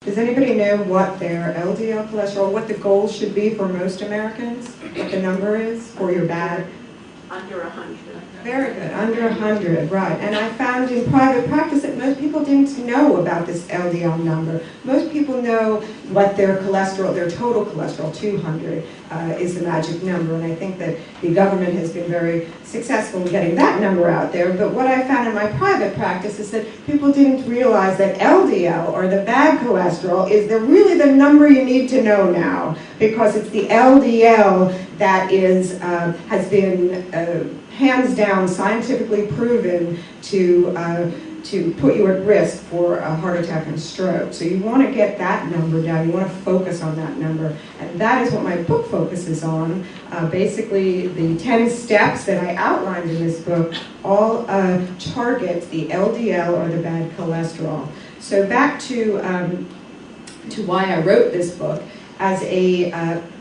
Does anybody know what their LDL cholesterol, what the goal should be for most Americans? What the number is for your bad? Under 100. Very good, under 100, right. And I found in private practice that most people didn't know about this LDL number. Most people know what their cholesterol, their total cholesterol, 200, is the magic number. And I think that the government has been very successful in getting that number out there. But what I found in my private practice is that people didn't realize that LDL, or the bad cholesterol, is really the number you need to know now, because it's the LDL that is, has been hands down scientifically proven to put you at risk for a heart attack and stroke. So you want to get that number down. You want to focus on that number. And that is what my book focuses on. Basically, the 10 steps that I outlined in this book all target the LDL, or the bad cholesterol. So back to why I wrote this book. As a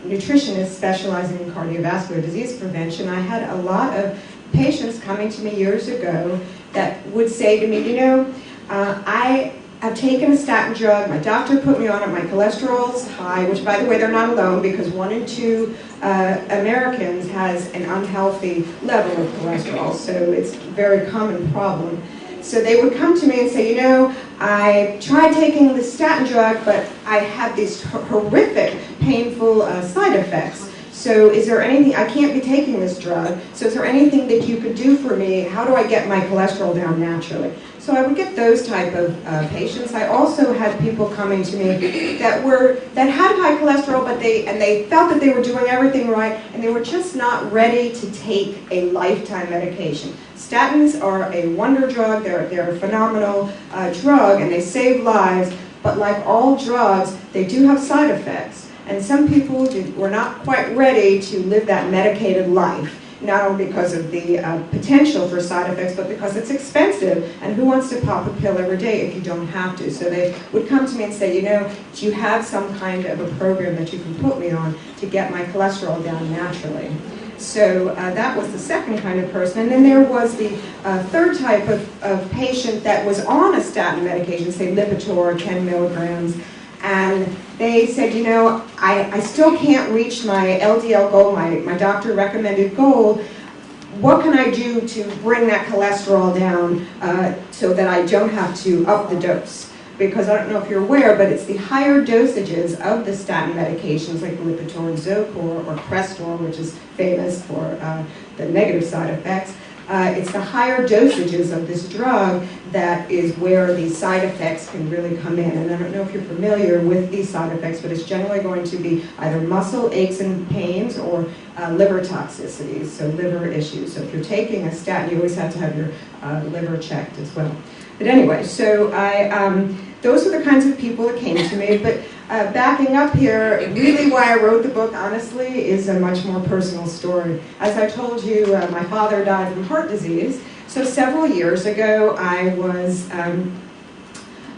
nutritionist specializing in cardiovascular disease prevention, I had a lot of patients coming to me years ago that would say to me, you know, I have taken a statin drug, my doctor put me on it, my cholesterol's high, which by the way, they're not alone, because 1 in 2 Americans has an unhealthy level of cholesterol, so it's a very common problem. So they would come to me and say, you know, I tried taking the statin drug, but I have these horrific, painful side effects. So is there anything, I can't be taking this drug, so is there anything that you could do for me? How do I get my cholesterol down naturally? So I would get those type of patients. I also had people coming to me that had high cholesterol, but they felt that they were doing everything right, and they were just not ready to take a lifetime medication. Statins are a wonder drug. They're a phenomenal drug, and they save lives. But like all drugs, they do have side effects. And some people were not quite ready to live that medicated life, not only because of the potential for side effects, but because it's expensive, and who wants to pop a pill every day if you don't have to? So they would come to me and say, you know, do you have some kind of a program that you can put me on to get my cholesterol down naturally? So that was the second kind of person. And then there was the third type of patient that was on a statin medication, say Lipitor, 10 milligrams, and they said, you know, I still can't reach my LDL goal, my doctor recommended goal. What can I do to bring that cholesterol down so that I don't have to up the dose? Because I don't know if you're aware, but it's the higher dosages of the statin medications like Lipitor and Zocor, or Crestor, which is famous for the negative side effects. It's the higher dosages of this drug that is where the side effects can really come in. And I don't know if you're familiar with these side effects, but it's generally going to be either muscle aches and pains or liver toxicities, so liver issues. So if you're taking a statin, you always have to have your liver checked as well. But anyway, so those are the kinds of people that came to me. But backing up here, really why I wrote the book, honestly, is a much more personal story. As I told you, my father died from heart disease. So several years ago, I was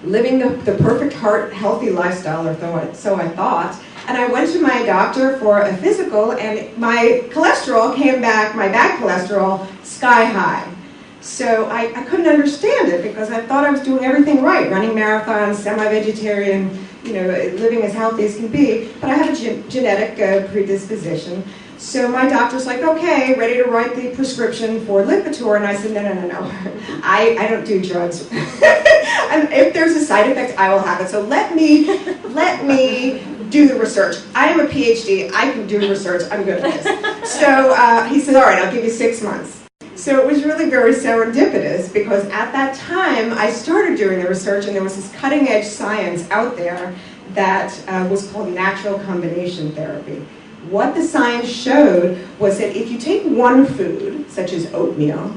living the perfect heart-healthy lifestyle, or so I thought. And I went to my doctor for a physical, and my cholesterol came back, my bad cholesterol, sky high. So I couldn't understand it, because I thought I was doing everything right, running marathons, semi-vegetarian, you know, living as healthy as can be, but I have a genetic predisposition. So my doctor's like, okay, ready to write the prescription for Lipitor, and I said, no, I don't do drugs. And if there's a side effect, I will have it. So let me do the research. I am a PhD, I can do research, I'm good at this. So he said, all right, I'll give you 6 months. So it was really very serendipitous, because at that time I started doing the research, and there was this cutting edge science out there that was called natural combination therapy. What the science showed was that if you take one food, such as oatmeal,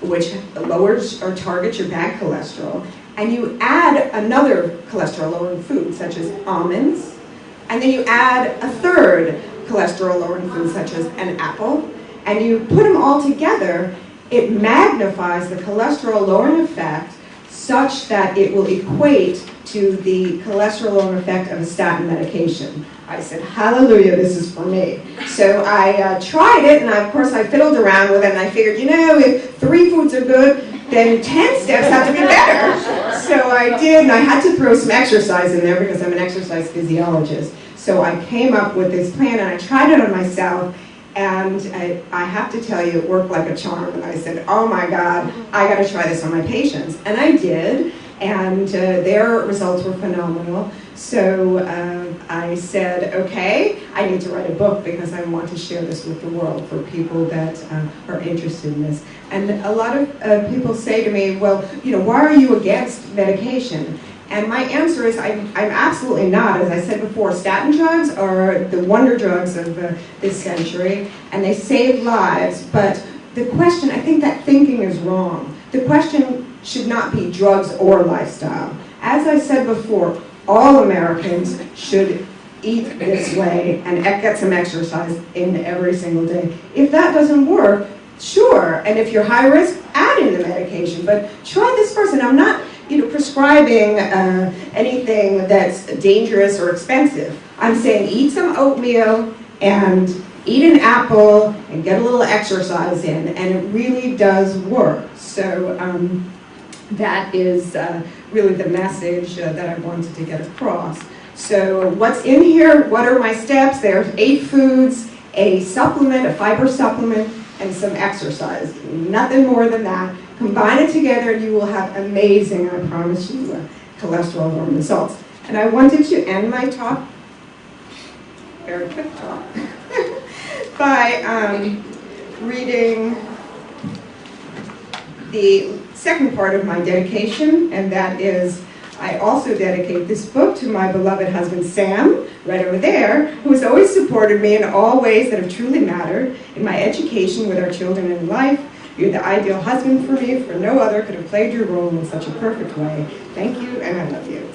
which lowers or targets your bad cholesterol, and you add another cholesterol-lowering food, such as almonds, and then you add a third cholesterol-lowering food, such as an apple, and you put them all together, it magnifies the cholesterol-lowering effect such that it will equate to the cholesterol-lowering effect of a statin medication. I said, hallelujah, this is for me. So I tried it, and of course I fiddled around with it, and I figured, you know, if 3 foods are good, then 10 steps have to be better. So I did, and I had to throw some exercise in there because I'm an exercise physiologist. So I came up with this plan, and I tried it on myself, and I have to tell you, it worked like a charm. And I said, oh my God, I got to try this on my patients. And I did, and their results were phenomenal. So I said, okay, I need to write a book because I want to share this with the world for people that are interested in this. And a lot of people say to me, well, you know, why are you against medication? And my answer is, I'm absolutely not. As I said before, statin drugs are the wonder drugs of this century, and they save lives. But the question, I think that thinking is wrong. The question should not be drugs or lifestyle. As I said before, all Americans should eat this way and get some exercise in every single day. If that doesn't work, sure, and if you're high risk, add in the medication. But try this first, and I'm not prescribing anything that's dangerous or expensive. I'm saying eat some oatmeal and eat an apple and get a little exercise in, and it really does work. So that is really the message that I wanted to get across. So what's in here? What are my steps? There's 8 foods, a supplement, a fiber supplement, and some exercise. Nothing more than that. Combine it together and you will have amazing, I promise you, cholesterol-lowering results. And I wanted to end my talk, very quick talk, by reading the second part of my dedication, and that is, I also dedicate this book to my beloved husband, Sam, right over there, who has always supported me in all ways that have truly mattered in my education, with our children, and life. You're the ideal husband for me, for no other could have played your role in such a perfect way. Thank you, and I love you.